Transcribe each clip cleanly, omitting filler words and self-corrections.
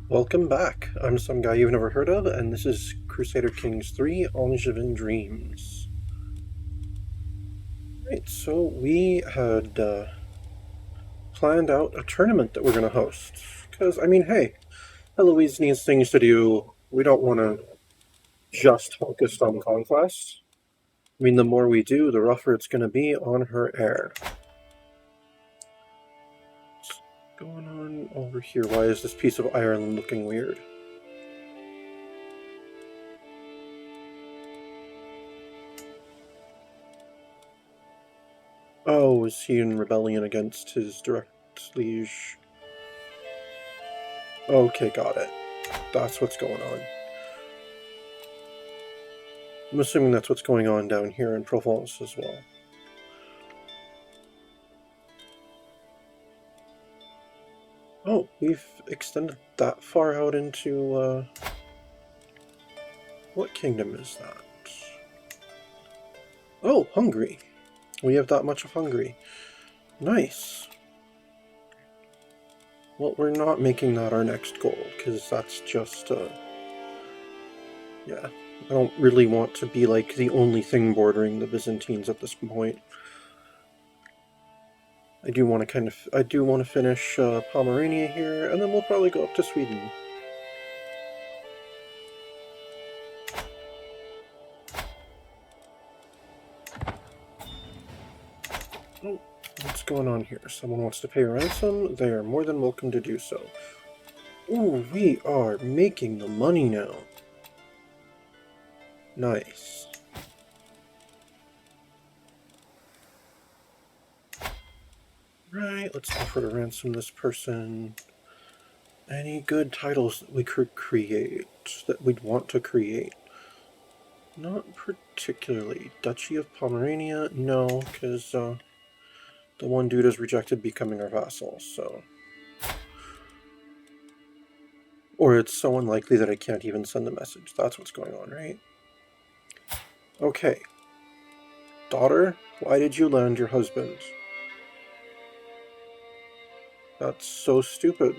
Welcome back. I'm some guy you've never heard of, and this is Crusader Kings 3 Angevin Dreams. Right, so we had planned out a tournament that we're going to host. Because, I mean, hey, Eloise needs things to do. We don't want to just focus on conquest. I mean, the more we do, the rougher it's going to be on her heir. What's going on over here? Why is this piece of Ireland looking weird? Oh, is he in rebellion against his direct liege? Okay, got it. That's what's going on. I'm assuming that's what's going on down here in Provence as well. Oh, we've extended that far out into, what kingdom is that? Oh, Hungary. We have that much of Hungary. Nice. Well, we're not making that our next goal, because that's just, yeah. I don't really want to be, like, the only thing bordering the Byzantines at this point. I do want to finish Pomerania here, and then we'll probably go up to Sweden. Oh, what's going on here? Someone wants to pay ransom? They are more than welcome to do so. Ooh, we are making the money now. Nice. Right, let's offer to ransom this person. Any good titles that we could create, that we'd want to create? Not particularly. Duchy of Pomerania? No, because the one dude has rejected becoming our vassal, so... Or it's so unlikely that I can't even send a message. That's what's going on, right? Okay. Daughter, why did you land your husband? That's so stupid.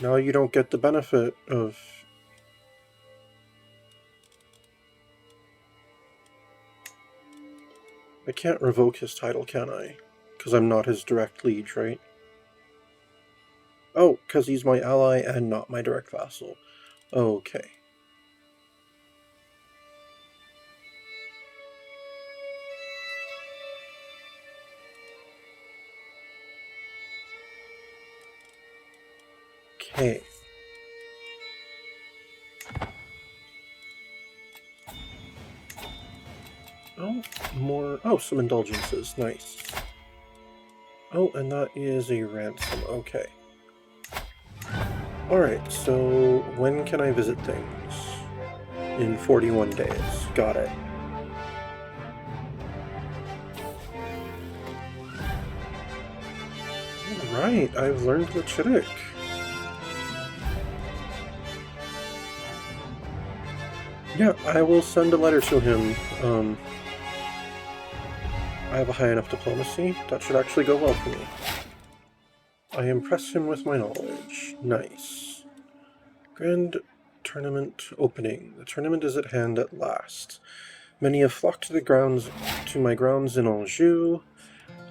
Now you don't get the benefit of... I can't revoke his title, can I? Because I'm not his direct liege, right? Oh, because he's my ally and not my direct vassal. Okay. Okay. Oh, more... Oh, some indulgences. Nice. Oh, and that is a ransom. Okay. Alright, so when can I visit things? In 41 days. Got it. Alright, I've learned the Chittick. Yeah, I will send a letter to him. I have a high enough diplomacy. That should actually go well for me. I impress him with my knowledge. Nice. Grand tournament opening. The tournament is at hand at last. Many have flocked to my grounds in Anjou,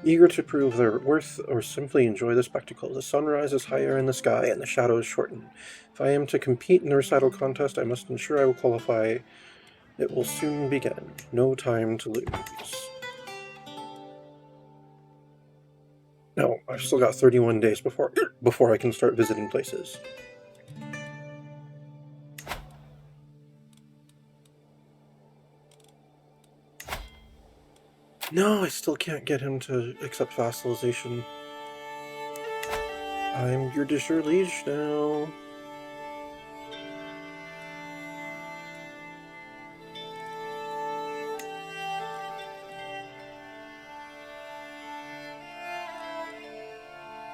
eager to prove their worth or simply enjoy the spectacle. The sun rises higher in the sky and the shadows shorten. If I am to compete in the recital contest, I must ensure I will qualify. It will soon begin. No time to lose. No, I've still got 31 days before I can start visiting places. No, I still can't get him to accept vassalization. I'm your de jure liege now.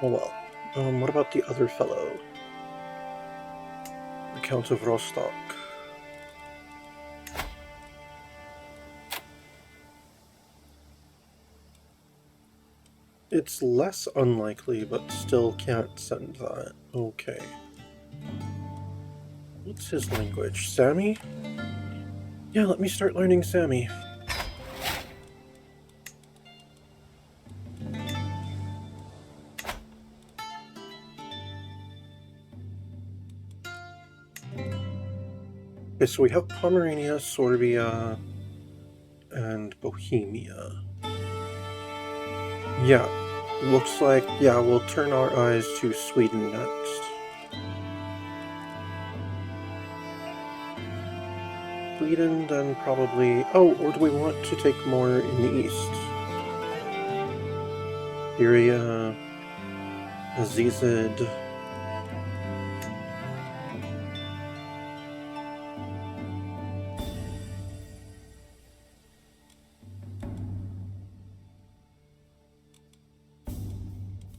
Oh well. What about the other fellow? The Count of Rostock. It's less unlikely, but still can't send that. Okay. What's his language? Sami? Yeah, let me start learning Sami. Okay, so we have Pomerania, Sorbia, and Bohemia. Yeah, looks like, yeah, we'll turn our eyes to Sweden next. Sweden, then probably... Oh, or do we want to take more in the east? Syria, Azizid...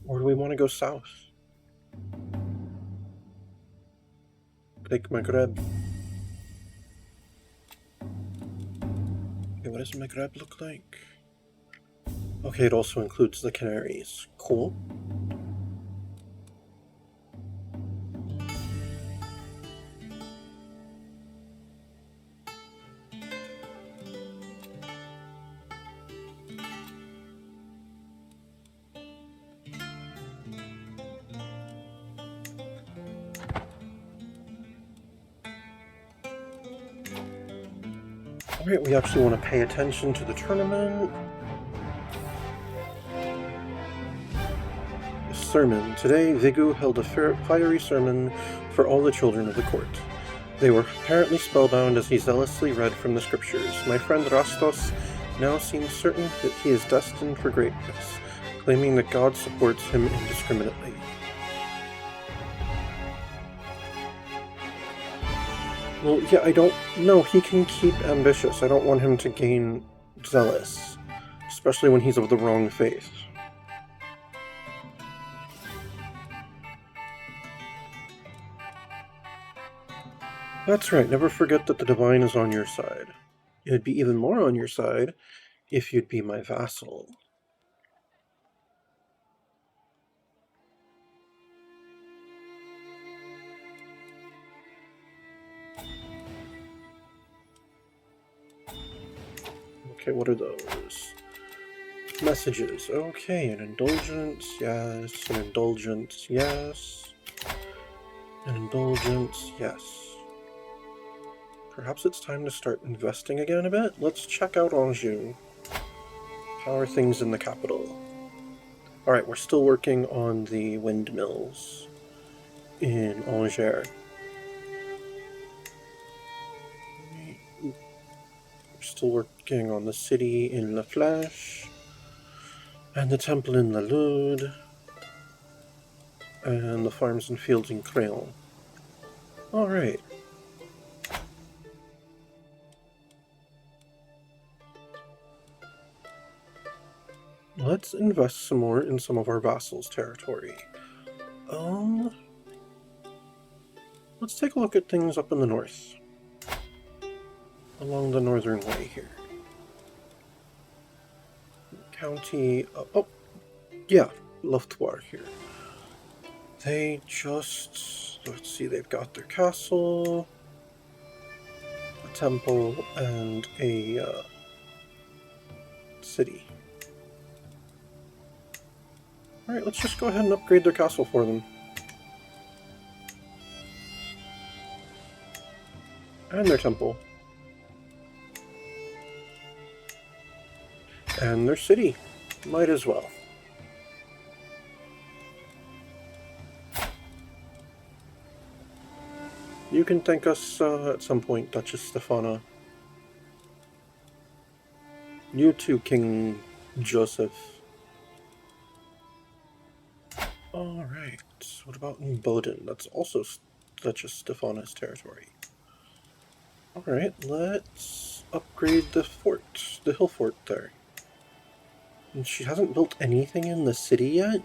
Or do we want to go south? Take Maghreb. Okay, what does Maghreb look like? Okay, it also includes the Canaries. Cool. Alright, we actually want to pay attention to the tournament. Sermon. Today, Vigu held a fiery sermon for all the children of the court. They were apparently spellbound as he zealously read from the scriptures. My friend Rastos now seems certain that he is destined for greatness, claiming that God supports him indiscriminately. Well, yeah, I don't know. He can keep ambitious. I don't want him to gain zealous, especially when he's of the wrong faith. That's right, never forget that the divine is on your side. It'd be even more on your side if you'd be my vassal. Okay, what are those? Messages. Okay, an indulgence, yes. An indulgence, yes. An indulgence, yes. Perhaps it's time to start investing again a bit? Let's check out Anjou. How are things in the capital? Alright, we're still working on the windmills in Angers. We're still working on the city in La Flèche, and the temple in La Lude, and the farms and fields in Crayon. Alright. Let's invest some more in some of our vassals' territory. Let's take a look at things up in the north. Along the northern way here. County... oh, yeah, Loftoir here. They just... let's see, they've got their castle, a temple, and a city. Alright, let's just go ahead and upgrade their castle for them. And their temple. And their city. Might as well. You can thank us at some point, Duchess Stefana. You too, King Joseph. Alright, what about in Bodin? That's also Duchess Stefana's territory. Alright, let's upgrade the fort, the hill fort there. And she hasn't built anything in the city yet?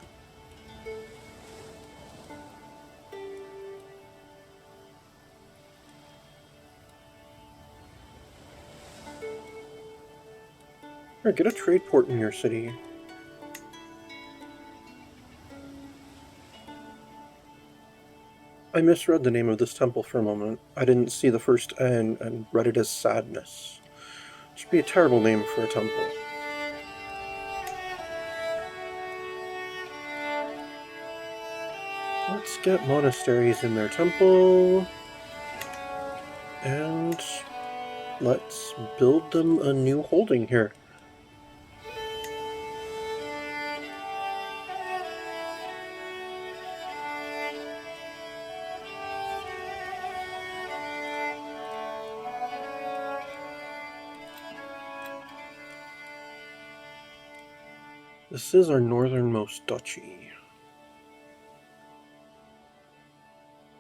Alright, get a trade port in your city. I misread the name of this temple for a moment. I didn't see the first N and read it as sadness. Should be a terrible name for a temple. Let's get monasteries in their temple. And let's build them a new holding here. This is our northernmost duchy.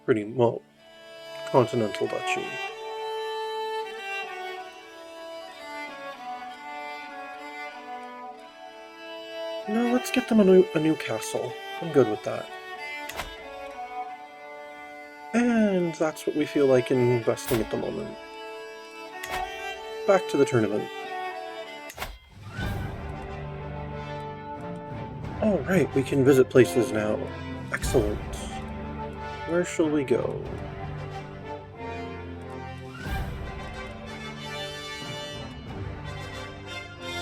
Pretty, well, continental duchy. No, let's get them a new castle. I'm good with that. And that's what we feel like investing at the moment. Back to the tournament. Alright, we can visit places now. Excellent. Where shall we go? I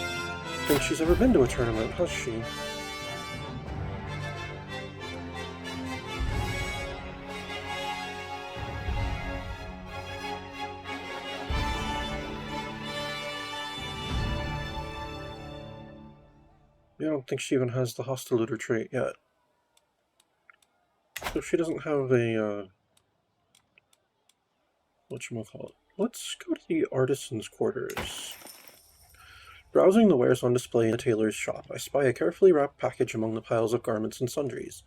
don't think she's ever been to a tournament, has she? I don't think she even has the hostilitor trait yet. So she doesn't have a, whatchamacallit. Let's go to the artisan's quarters. Browsing the wares on display in the tailor's shop, I spy a carefully wrapped package among the piles of garments and sundries.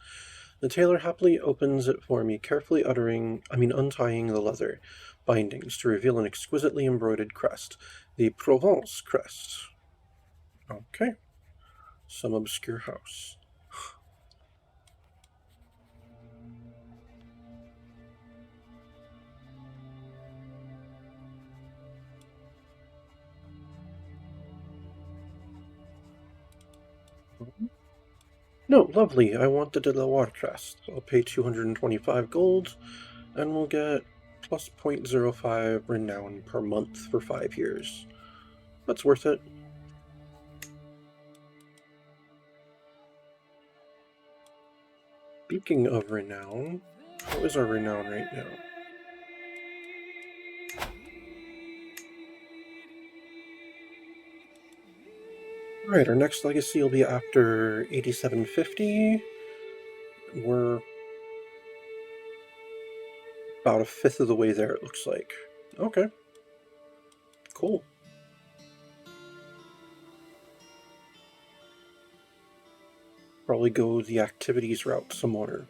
The tailor happily opens it for me, carefully untying the leather bindings to reveal an exquisitely embroidered crest. The Provence crest. Okay. Some obscure house. No, lovely. I want the De La War crest. I'll pay 225 gold, and we'll get plus 0.05 renown per month for 5 years. That's worth it. Speaking of renown, how is our renown right now? Alright, our next legacy will be after 8750. We're about a fifth of the way there, it looks like. Okay. Cool. Probably go the activities route some more.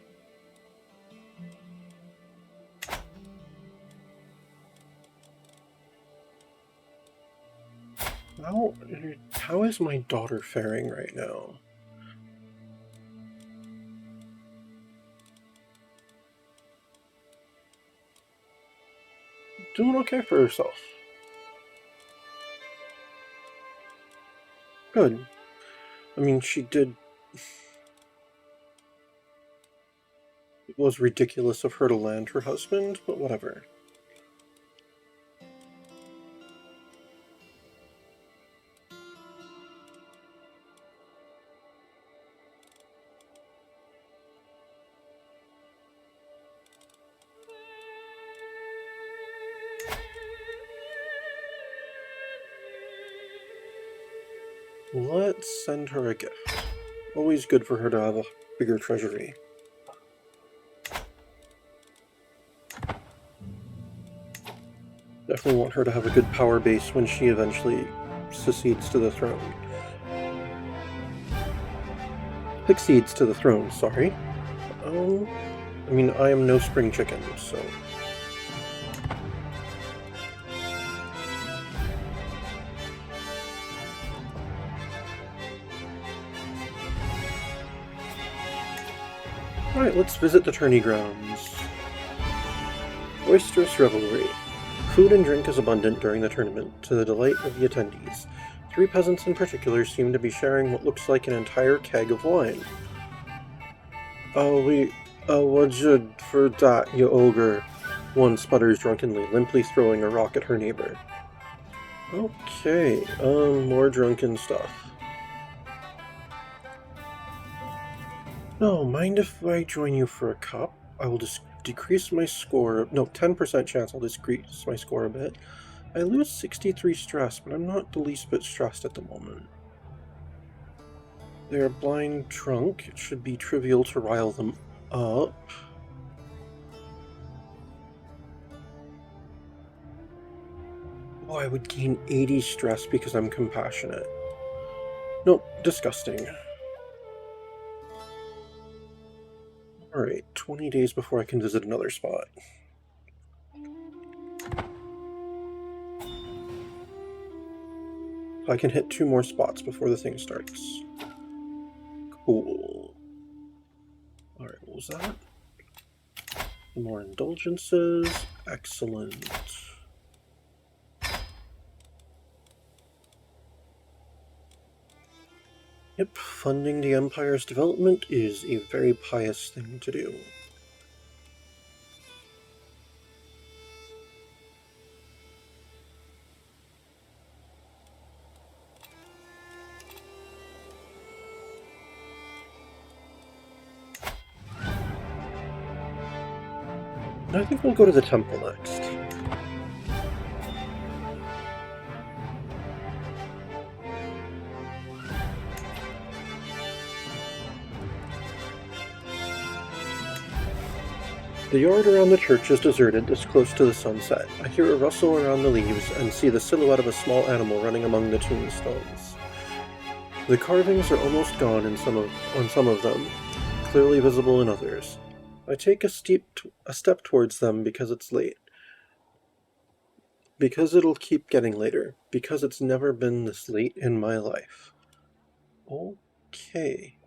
How is my daughter faring right now? Doing okay for herself. Good. I mean, she did... It was ridiculous of her to land her husband, but whatever. Let's send her a gift. Always good for her to have a bigger treasury. Definitely want her to have a good power base when she eventually succeeds to the throne. Succeeds to the throne, sorry. I mean, I am no spring chicken, so... Alright, let's visit the tourney grounds. Boisterous revelry. Food and drink is abundant during the tournament, to the delight of the attendees. 3 peasants in particular seem to be sharing what looks like an entire keg of wine. Oh, Oh, what'd you for that, you ogre? One sputters drunkenly, limply throwing a rock at her neighbor. Okay, more drunken stuff. No, mind if I join you for a cup? I will just decrease my score. No, 10% chance I'll decrease my score a bit. I lose 63 stress, but I'm not the least bit stressed at the moment. They're blind drunk. It should be trivial to rile them up. Oh, I would gain 80 stress because I'm compassionate. Nope, disgusting. Alright, 20 days before I can visit another spot. I can hit 2 more spots before the thing starts. Cool. Alright, what was that? More indulgences. Excellent. Yep, funding the Empire's development is a very pious thing to do. I think we'll go to the temple next. The yard around the church is deserted this close to the sunset. I hear a rustle around the leaves and see the silhouette of a small animal running among the tombstones. The carvings are almost gone on some of them, clearly visible in others. I take a step towards them because it's late. Because it'll keep getting later. Because it's never been this late in my life. Okay.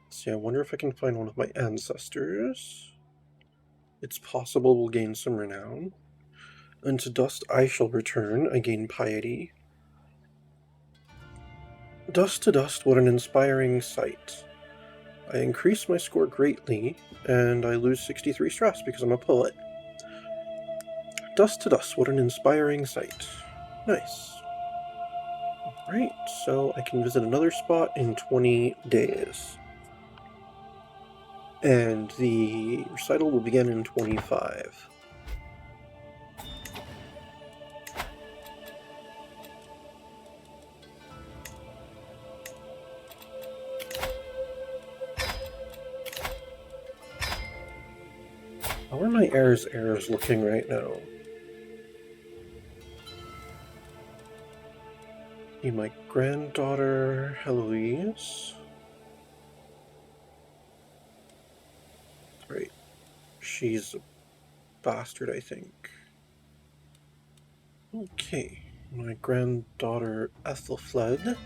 See, I wonder if I can find one of my ancestors. It's possible we'll gain some renown. Unto dust I shall return, I gain piety. Dust to dust, what an inspiring sight. I increase my score greatly, and I lose 63 stress because I'm a poet. Dust to dust, what an inspiring sight. Nice. Alright, so I can visit another spot in 20 days. And the recital will begin in 25. How are my heirs looking right now? My granddaughter, Heloise. Right. She's a bastard, I think. Okay. My granddaughter, Ethelfled,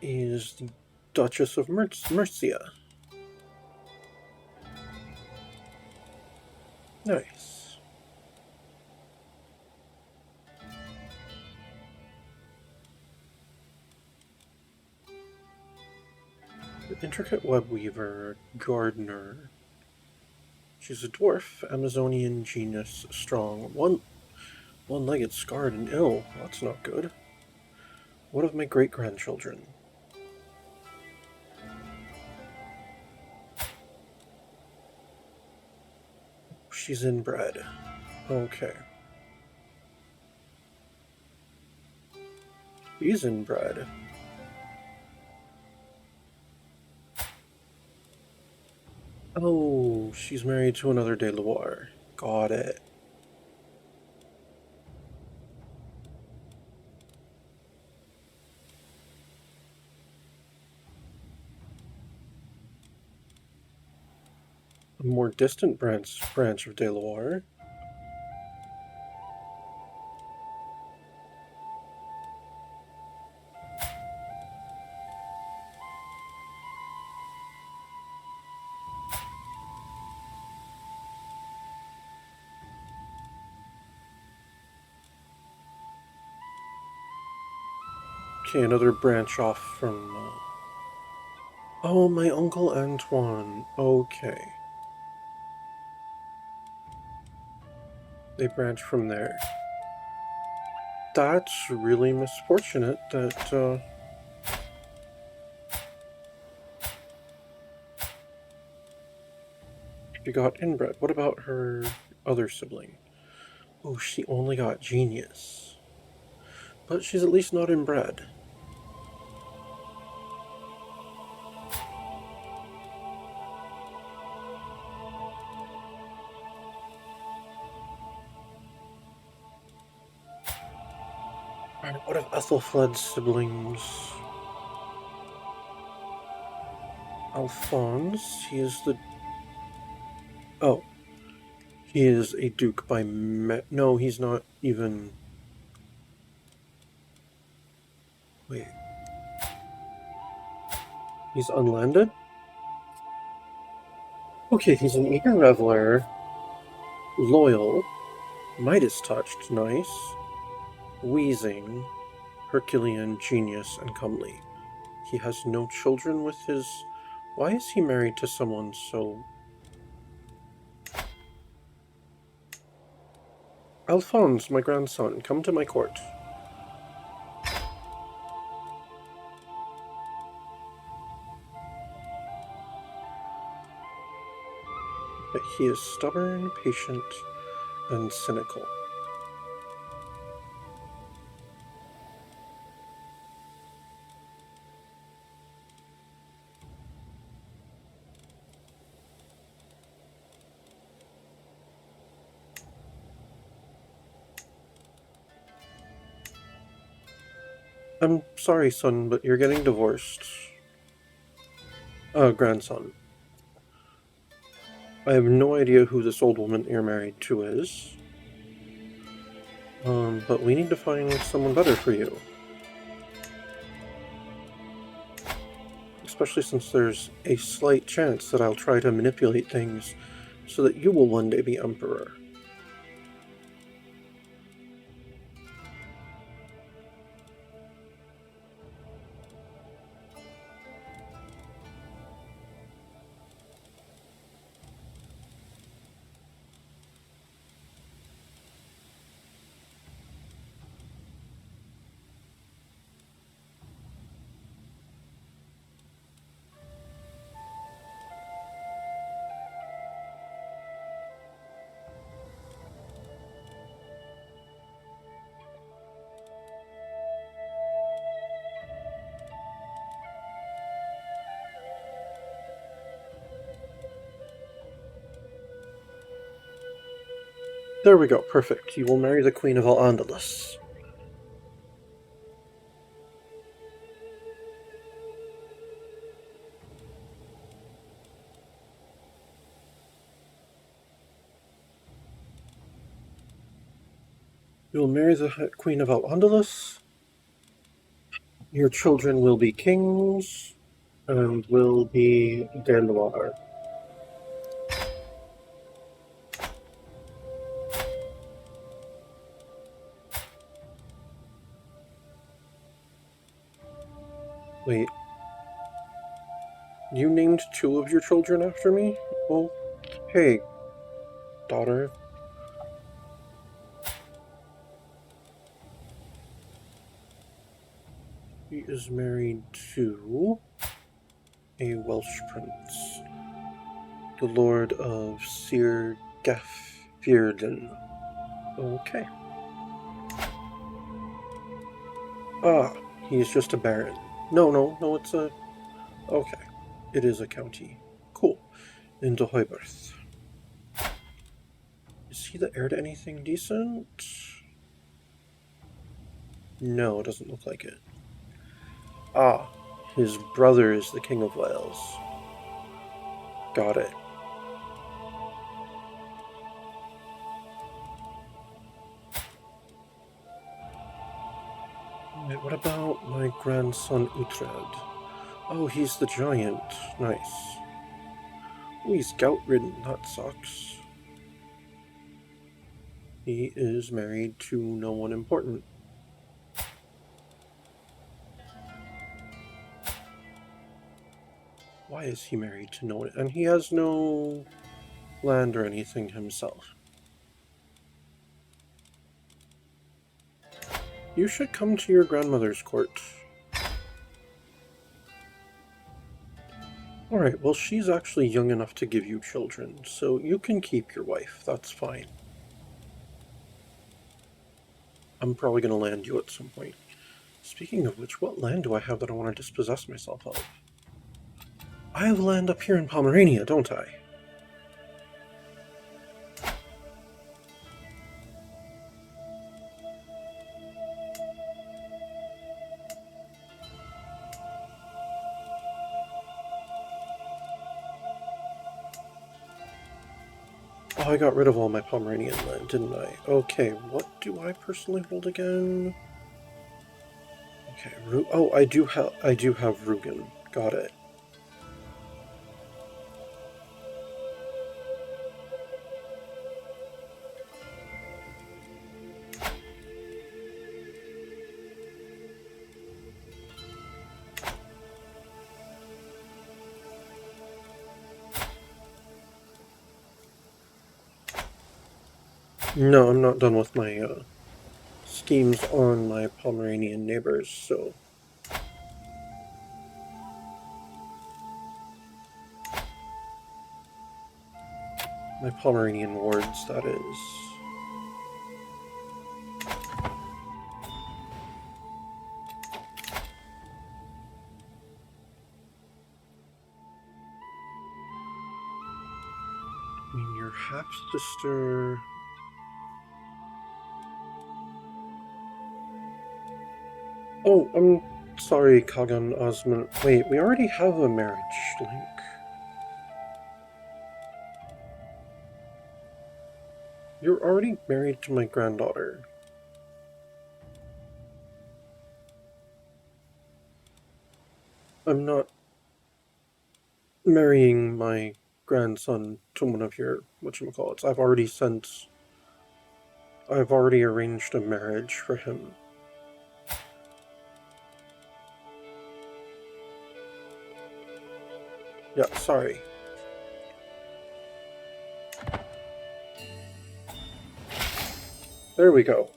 is the Duchess of Mercia. Nice. Intricate web weaver, gardener. She's a dwarf, Amazonian genius, strong, one-legged, scarred, and ill. That's not good. What of my great-grandchildren? She's inbred. Okay. He's inbred. Oh, she's married to another De Loire. Got it. A more distant branch of De Loire. Okay, another branch off from... Oh, my Uncle Antoine. Okay. They branch from there. That's really misfortunate that, she got inbred. What about her other sibling? Oh, she only got genius. But she's at least not inbred. Alright, what of Ethelflaed's siblings? Alphonse, he is the... Oh. He is a duke by no, he's not even... Wait. He's unlanded? Okay, he's an eager reveler, loyal, Midas touched, nice, wheezing, Herculean, genius, and comely. He has no children with his... Why is he married to someone so... Alphonse, my grandson, come to my court. But he is stubborn, patient, and cynical. I'm sorry, son, but you're getting divorced. Grandson. I have no idea who this old woman you're married to is. But we need to find someone better for you. Especially since there's a slight chance that I'll try to manipulate things so that you will one day be emperor. There we go, perfect. You will marry the Queen of Al-Andalus. You will marry the Queen of Al-Andalus. Your children will be kings and will be Denloir. Wait. You named two of your children after me? Well, hey, daughter. He is married to a Welsh prince, the Lord of Sir Gaffierden. Okay. Ah, he is just a baron. No, it's a... Okay. It is a county. Cool. Into Hoiberth. Is he the heir to anything decent? No, it doesn't look like it. Ah, his brother is the King of Wales. Got it. Wait, what about my grandson Uhtred? Oh, he's the giant. Nice. Oh, he's gout-ridden. That sucks. He is married to no one important. Why is he married to no one? And he has no land or anything himself. You should come to your grandmother's court. Alright, well, she's actually young enough to give you children, so you can keep your wife. That's fine. I'm probably going to land you at some point. Speaking of which, what land do I have that I want to dispossess myself of? I have land up here in Pomerania, don't I? Oh, I got rid of all my Pomeranian land, didn't I? Okay, what do I personally hold again? Okay, oh, I do have Rugen. Got it. No, I'm not done with my schemes on my Pomeranian neighbors, so... My Pomeranian wards, that is. I mean, your half-sister... Oh, I'm sorry, Kagan Osman. Wait, we already have a marriage link. You're already married to my granddaughter. I'm not marrying my grandson to one of your whatchamacallits. I've already arranged a marriage for him. Yeah, sorry. There we go.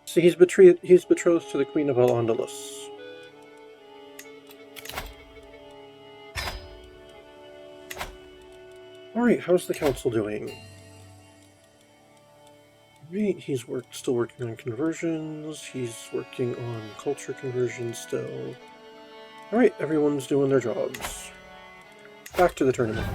See, he's betrothed to the Queen of Al-Andalus. Alright, how's the council doing? Right, he's still working on conversions, he's working on culture conversions still. Alright, everyone's doing their jobs. Back to the tournament.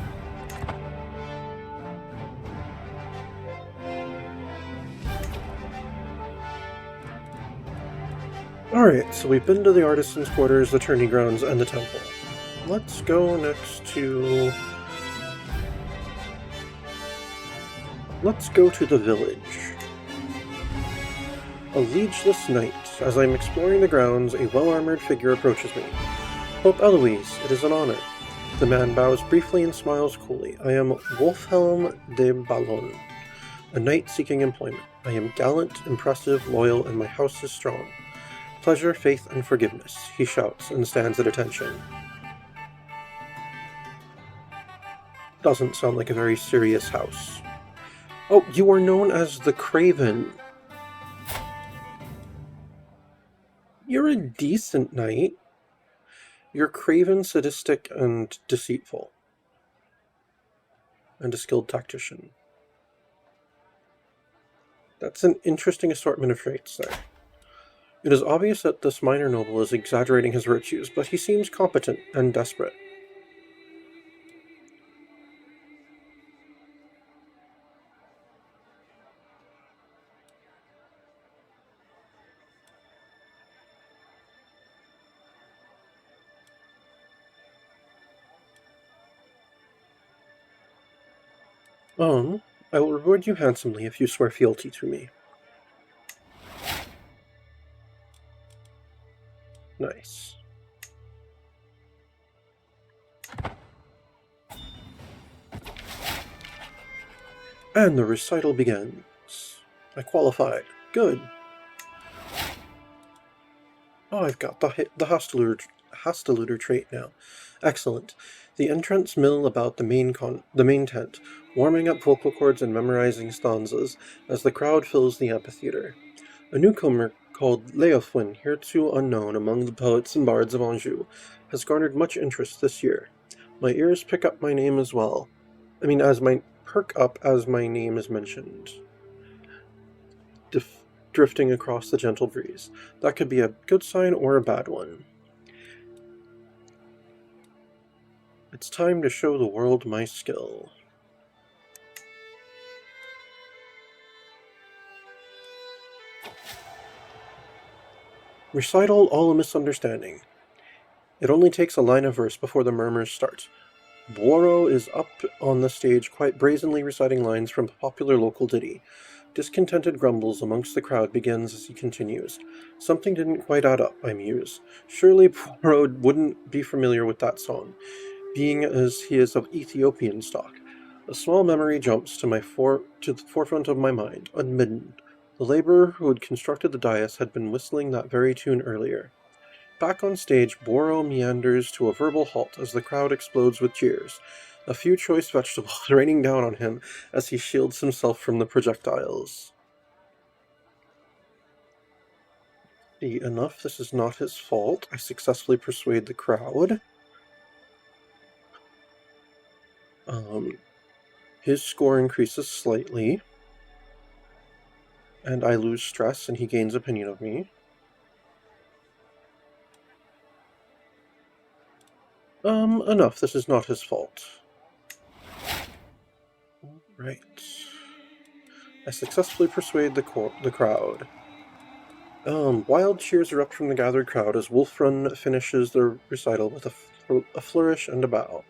Alright, so we've been to the Artisan's Quarters, the Tourney Grounds, and the Temple. Let's go next to... Let's go to the village. A liegeless knight. As I'm exploring the grounds, a well-armored figure approaches me. Pope Eloise, it is an honor. The man bows briefly and smiles coolly. I am Wolfhelm de Ballon, a knight seeking employment. I am gallant, impressive, loyal, and my house is strong. Pleasure, faith, and forgiveness, he shouts and stands at attention. Doesn't sound like a very serious house. Oh, you are known as the Craven. You're a decent knight. You're craven, sadistic, and deceitful. And a skilled tactician. That's an interesting assortment of traits there. It is obvious that this minor noble is exaggerating his virtues, but he seems competent and desperate. I will reward you handsomely if you swear fealty to me. Nice. And the recital begins. I qualified. Good. Oh, I've got the Hostilitor trait now. Excellent. The entrance mill about the main tent, warming up vocal cords and memorizing stanzas as the crowd fills the amphitheater. A newcomer called Leofwin, hitherto unknown among the poets and bards of Anjou, has garnered much interest this year. My ears pick up my name as well. Perk up as my name is mentioned, drifting across the gentle breeze. That could be a good sign or a bad one. It's time to show the world my skill. Recital all a misunderstanding. It only takes a line of verse before the murmurs start. Buoro is up on the stage quite brazenly reciting lines from a popular local ditty. Discontented grumbles amongst the crowd begins as he continues. Something didn't quite add up, I muse. Surely Buoro wouldn't be familiar with that song, being as he is of Ethiopian stock. A small memory jumps to the forefront of my mind, unbidden. The laborer who had constructed the dais had been whistling that very tune earlier. Back on stage, Boro meanders to a verbal halt as the crowd explodes with cheers, a few choice vegetables raining down on him as he shields himself from the projectiles. Enough, this is not his fault. I successfully persuade the crowd. His score increases slightly, and I lose stress, and he gains opinion of me. Enough, this is not his fault. Right. I successfully persuade the crowd. Wild cheers erupt from the gathered crowd as Wolfrun finishes the recital with a flourish and a bow.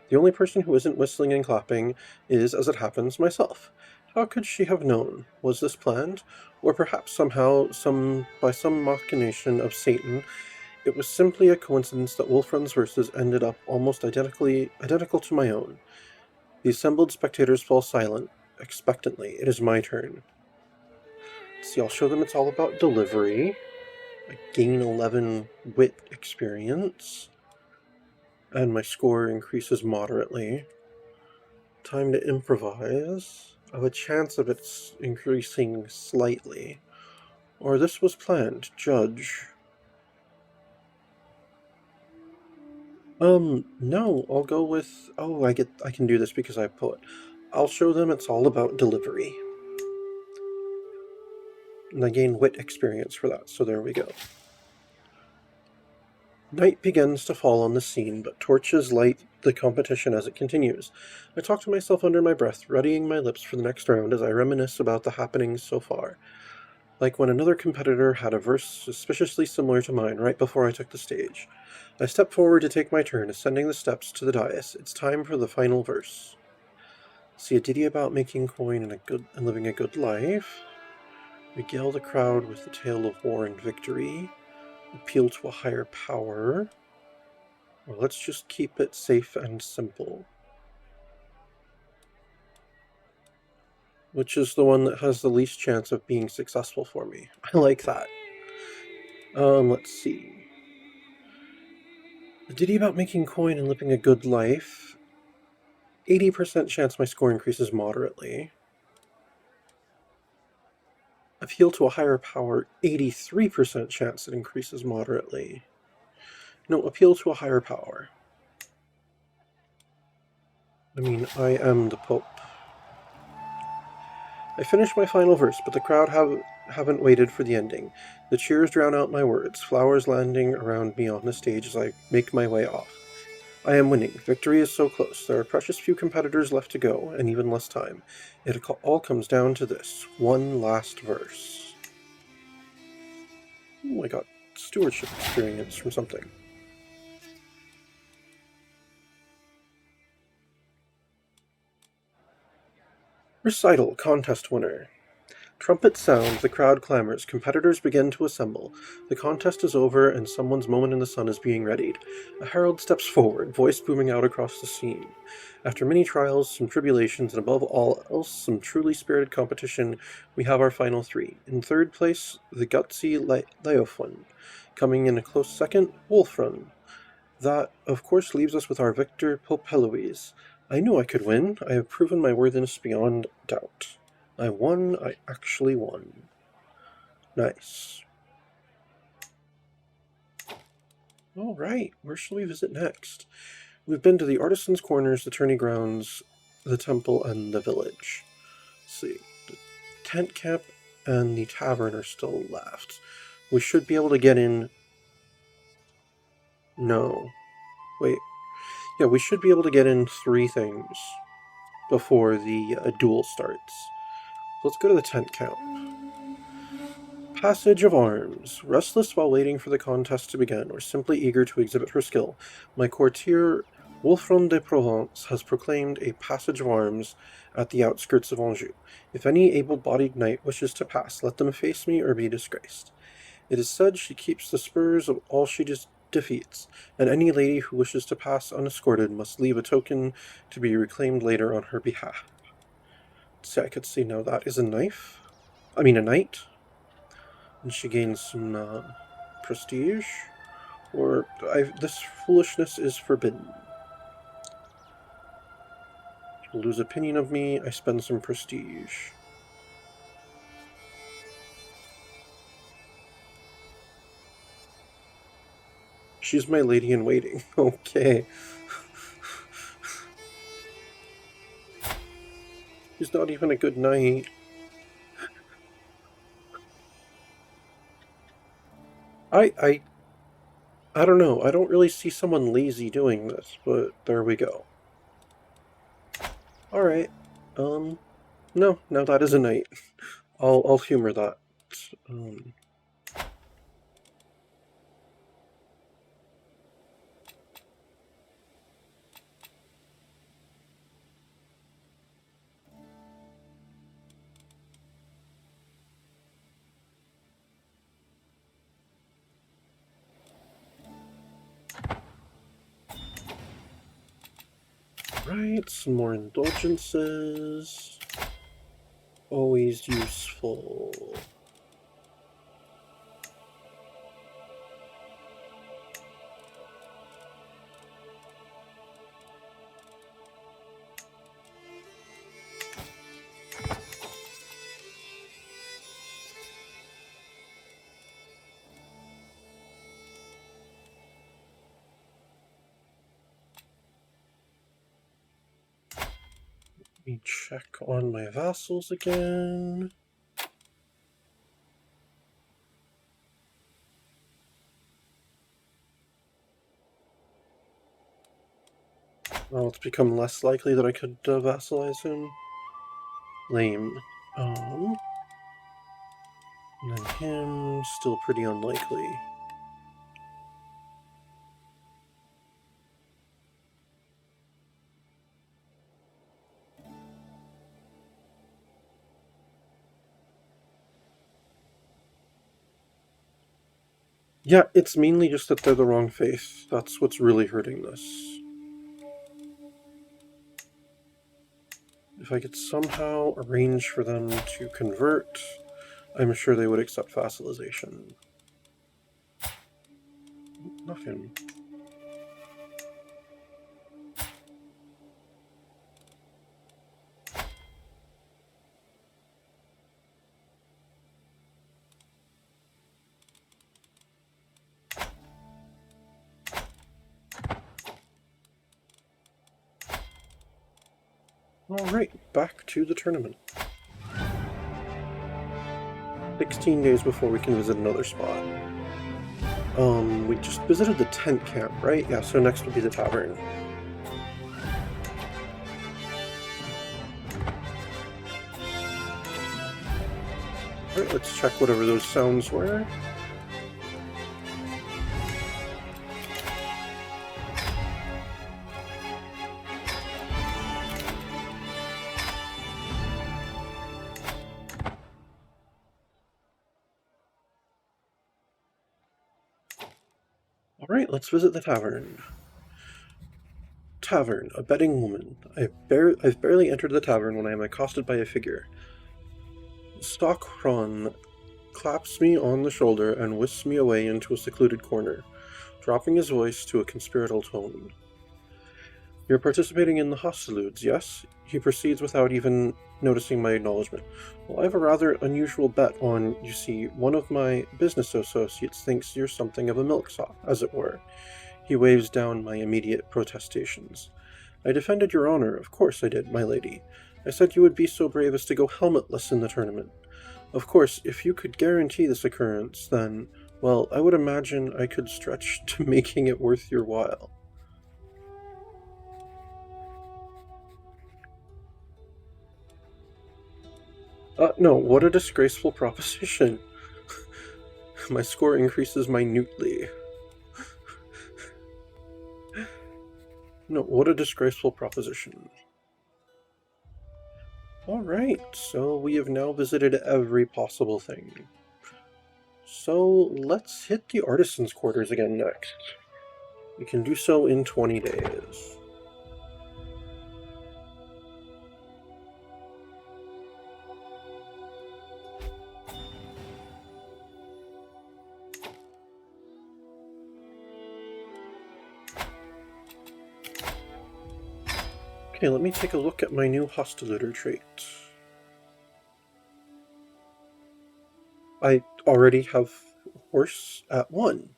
The only person who isn't whistling and clapping is, as it happens, myself. How could she have known? Was this planned? Or perhaps somehow, by some machination of Satan, it was simply a coincidence that Wolfrun's verses ended up almost identical to my own. The assembled spectators fall silent, expectantly. It is my turn. See, I'll show them it's all about delivery. I gain 11 wit experience, and my score increases moderately. Time to improvise. I have a chance of it increasing slightly. Or this was planned. Judge. No, I'll go with... Oh, I can do this because I have poet. I'll show them it's all about delivery. And I gain wit experience for that, so there we go. Night begins to fall on the scene, but torches light the competition as it continues. I talk to myself under my breath, readying my lips for the next round as I reminisce about the happenings so far. Like when another competitor had a verse suspiciously similar to mine right before I took the stage. I step forward to take my turn, ascending the steps to the dais. It's time for the final verse. See a ditty about making coin and living a good life. Regale the crowd with the tale of war and victory. Appeal to a higher power. Or let's just keep it safe and simple. Which is the one that has the least chance of being successful for me. I like that. Let's see. A ditty about making coin and living a good life. 80% chance my score increases moderately. Appeal to a higher power, 83% chance it increases moderately. No, appeal to a higher power. I mean, I am the Pope. I finish my final verse, but the crowd haven't waited for the ending. The cheers drown out my words, flowers landing around me on the stage as I make my way off. I am winning. Victory is so close. There are precious few competitors left to go, and even less time. It all comes down to this. One last verse. Oh, I got stewardship experience from something. Recital, contest winner. Trumpets sound, the crowd clamors, competitors begin to assemble. The contest is over, and someone's moment in the sun is being readied. A herald steps forward, voice booming out across the scene. After many trials, some tribulations, and above all else, some truly spirited competition, we have our final three. In third place, the gutsy Leofwin. Coming in a close second, Wolfrun. That, of course, leaves us with our victor, Pope Heloise. I knew I could win. I have proven my worthiness beyond doubt. I won. I actually won. Nice. Alright, where shall we visit next? We've been to the Artisan's Corners, the Tourney Grounds, the Temple, and the Village. Let's see. The tent camp and the tavern are still left. We should be able to get in... No. Wait. Yeah, we should be able to get in 3 things before the duel starts. Let's go to the tent camp. Passage of Arms. Restless while waiting for the contest to begin, or simply eager to exhibit her skill, my courtier Wolfram de Provence has proclaimed a passage of arms at the outskirts of Anjou. If any able-bodied knight wishes to pass, let them face me or be disgraced. It is said she keeps the spurs of all she defeats, and any lady who wishes to pass unescorted must leave a token to be reclaimed later on her behalf. So I could see now that is a knight. And she gains some prestige. Or this foolishness is forbidden. She'll lose opinion of me, I spend some prestige. She's my lady in waiting. Okay. He's not even a good knight. I don't know. I don't really see someone lazy doing this, but there we go. Alright. No, that is a knight. I'll humor that. Right, some more indulgences. Always useful. Let me check on my vassals again. Well, it's become less likely that I could vassalize him. Lame. And then him, still pretty unlikely. Yeah, it's mainly just that they're the wrong faith. That's what's really hurting this. If I could somehow arrange for them to convert, I'm sure they would accept vassalization. Not him. Alright, back to the tournament. 16 days before we can visit another spot. We just visited the tent camp, right? Yeah, so next will be the tavern. Alright, let's check whatever those sounds were. Alright, let's visit the tavern. Tavern, a betting woman. I've barely entered the tavern when I am accosted by a figure. Stockron claps me on the shoulder and whisks me away into a secluded corner, dropping his voice to a conspiratorial tone. You're participating in the hostilities, yes? He proceeds without even noticing my acknowledgement. Well, I have a rather unusual bet on, you see, one of my business associates thinks you're something of a milksop, as it were. He waves down my immediate protestations. I defended your honor, of course I did, my lady. I said you would be so brave as to go helmetless in the tournament. Of course, if you could guarantee this occurrence, then, well, I would imagine I could stretch to making it worth your while. No, what a disgraceful proposition. My score increases minutely. No, what a disgraceful proposition. Alright, so we have now visited every possible thing. So let's hit the artisan's quarters again next. We can do so in 20 days. Okay, let me take a look at my new hostilitor trait. I already have horse at 1.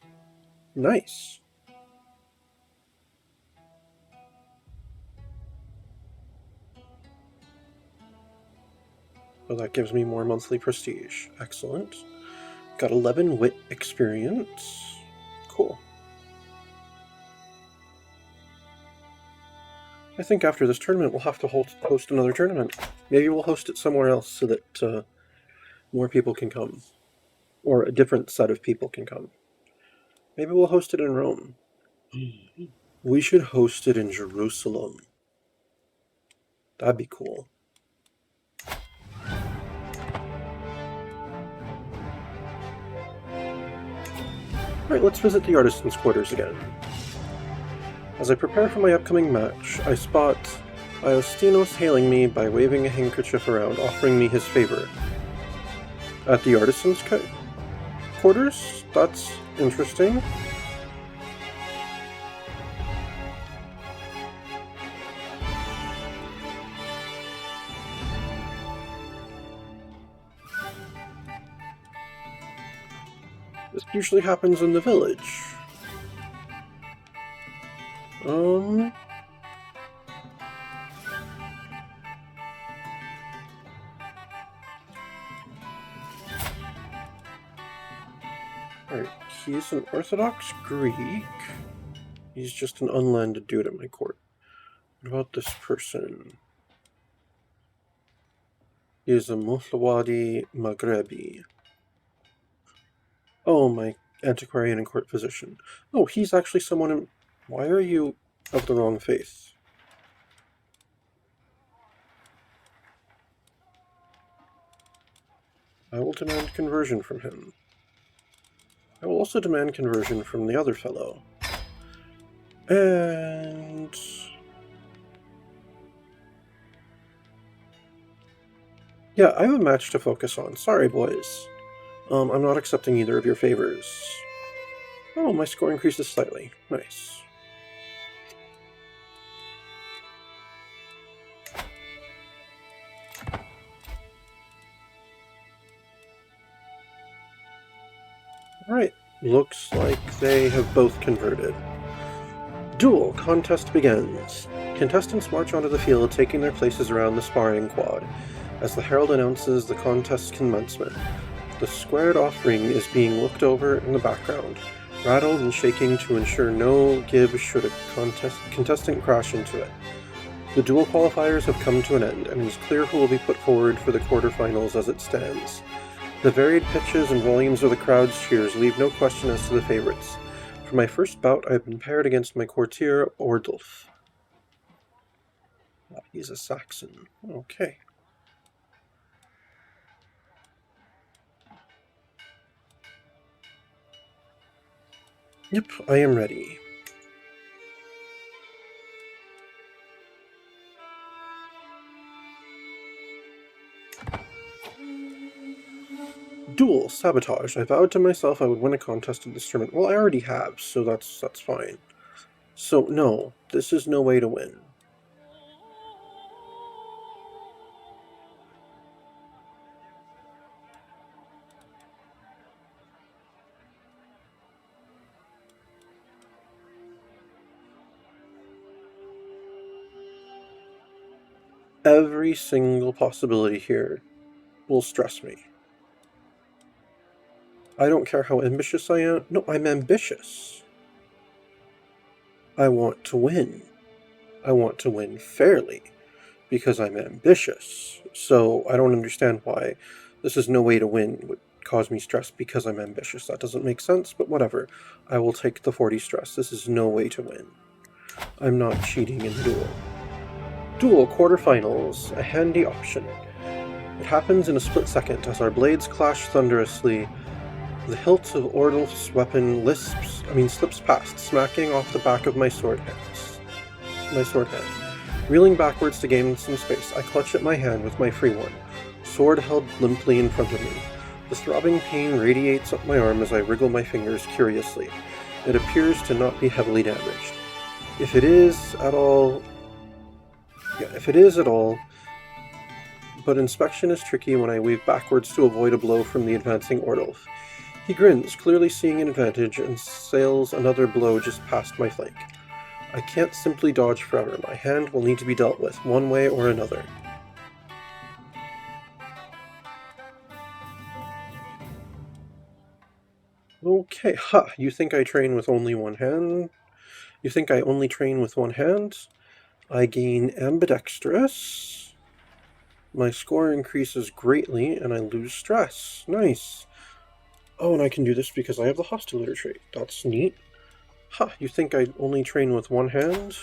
Nice. Well, that gives me more monthly prestige. Excellent. Got 11 wit experience. Cool. I think after this tournament we'll have to host another tournament. Maybe we'll host it somewhere else so that more people can come. Or a different set of people can come. Maybe we'll host it in Rome. We should host it in Jerusalem. That'd be cool. Alright, let's visit the artisan's quarters again. As I prepare for my upcoming match, I spot Iostinos hailing me by waving a handkerchief around, offering me his favor. At the artisan's quarters? That's interesting. This usually happens in the village. Alright, he's an Orthodox Greek. He's just an unlanded dude at my court. What about this person? He is a Muhlawadi Maghrebi. Oh, my antiquarian and court physician. Oh, he's actually someone in... Why are you of the wrong faith? I will demand conversion from him. I will also demand conversion from the other fellow. And... yeah, I have a match to focus on. Sorry, boys. I'm not accepting either of your favors. Oh, my score increases slightly. Nice. Alright, looks like they have both converted. Duel contest begins. Contestants march onto the field, taking their places around the sparring quad, as the herald announces the contest's commencement. The squared-off ring is being looked over in the background, rattled and shaking to ensure no give should a contestant crash into it. The duel qualifiers have come to an end, and it is clear who will be put forward for the quarterfinals as it stands. The varied pitches and volumes of the crowd's cheers leave no question as to the favorites. For my first bout, I have been paired against my courtier, Ordulf. Oh, he's a Saxon. Okay. Yep, I am ready. Duel, sabotage. I vowed to myself I would win a contest in this tournament. Well, I already have, so that's fine. So, no, this is no way to win. Every single possibility here will stress me. I don't care how ambitious I am. No, I'm ambitious. I want to win. I want to win fairly because I'm ambitious. So I don't understand why this is no way to win would cause me stress because I'm ambitious. That doesn't make sense, but whatever. I will take the 40 stress. This is no way to win. I'm not cheating in duel. Duel quarterfinals, a handy option. It happens in a split second as our blades clash thunderously. The hilt of Ordulf's weapon slips past, smacking off the back of my sword hand. Reeling backwards to gain some space, I clutch at my hand with my free one, sword held limply in front of me. The throbbing pain radiates up my arm as I wriggle my fingers curiously. It appears to not be heavily damaged. If it is at all, but inspection is tricky when I weave backwards to avoid a blow from the advancing Ordulf. He grins, clearly seeing an advantage, and sails another blow just past my flank. I can't simply dodge forever. My hand will need to be dealt with, one way or another. Okay, you think I train with only one hand? You think I only train with one hand? I gain ambidextrous. My score increases greatly, and I lose stress. Nice. Oh, and I can do this because I have the hostilitor trait. That's neat. You think I only train with one hand?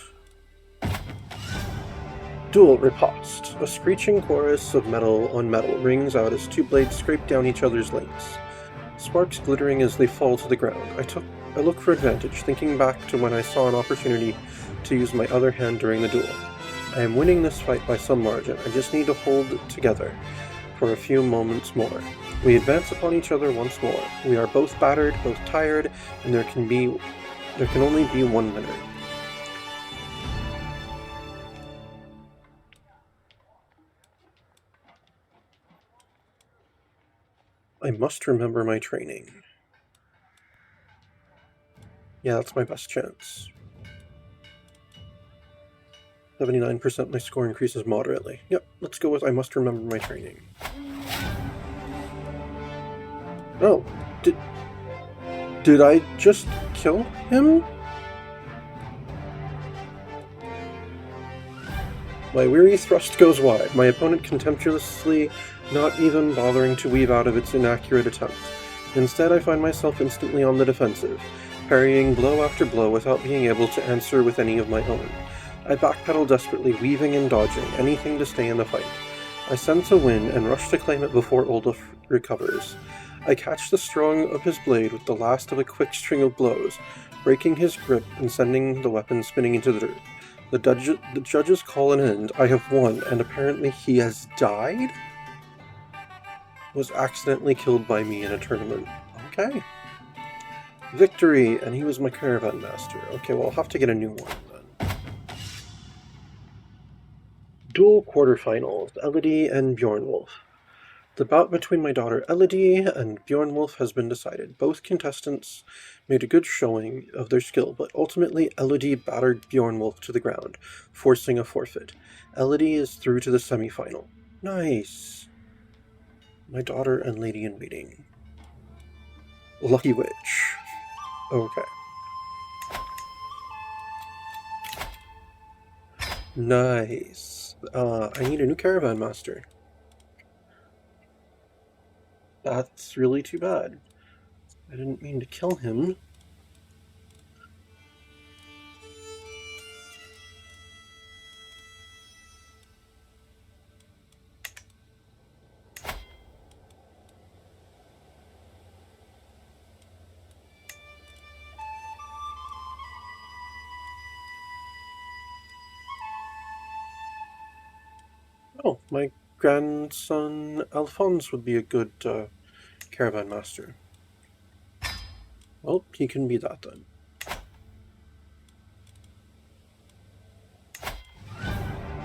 Duel riposte. A screeching chorus of metal on metal rings out as two blades scrape down each other's lanes, sparks glittering as they fall to the ground. I look for advantage, thinking back to when I saw an opportunity to use my other hand during the duel. I am winning this fight by some margin. I just need to hold it together for a few moments more. We advance upon each other once more. We are both battered, both tired, and there can only be one winner. I must remember my training. Yeah, that's my best chance. 79% my score increases moderately. Yep, let's go with I must remember my training. Oh, did I just kill him? My weary thrust goes wide, my opponent contemptuously not even bothering to weave out of its inaccurate attempt. Instead, I find myself instantly on the defensive, parrying blow after blow without being able to answer with any of my own. I backpedal desperately, weaving and dodging, anything to stay in the fight. I sense a win and rush to claim it before Ordulf recovers. I catch the strong of his blade with the last of a quick string of blows, breaking his grip and sending the weapon spinning into the dirt. The judges call an end. I have won, and apparently he has died? Was accidentally killed by me in a tournament. Okay. Victory, and he was my caravan master. Okay, well, I'll have to get a new one then. Duel quarterfinals, Elodie and Bjornwolf. The bout between my daughter Elodie and Bjornwolf has been decided. Both contestants made a good showing of their skill, but ultimately Elodie battered Bjornwolf to the ground, forcing a forfeit. Elodie is through to the semi-final. Nice. My daughter and lady in waiting. Lucky Witch. Okay. Nice. I need a new caravan master. That's really too bad. I didn't mean to kill him. Oh, my grandson Alphonse would be a good caravan master. Well, he can be that then.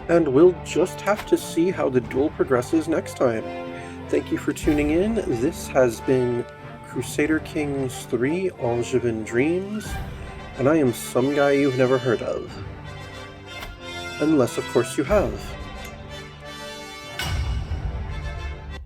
and we'll just have to see how the duel progresses next time. Thank you for tuning in. This has been Crusader Kings 3 Angevin Dreams, and I am some guy you've never heard of. Unless, of course, you have.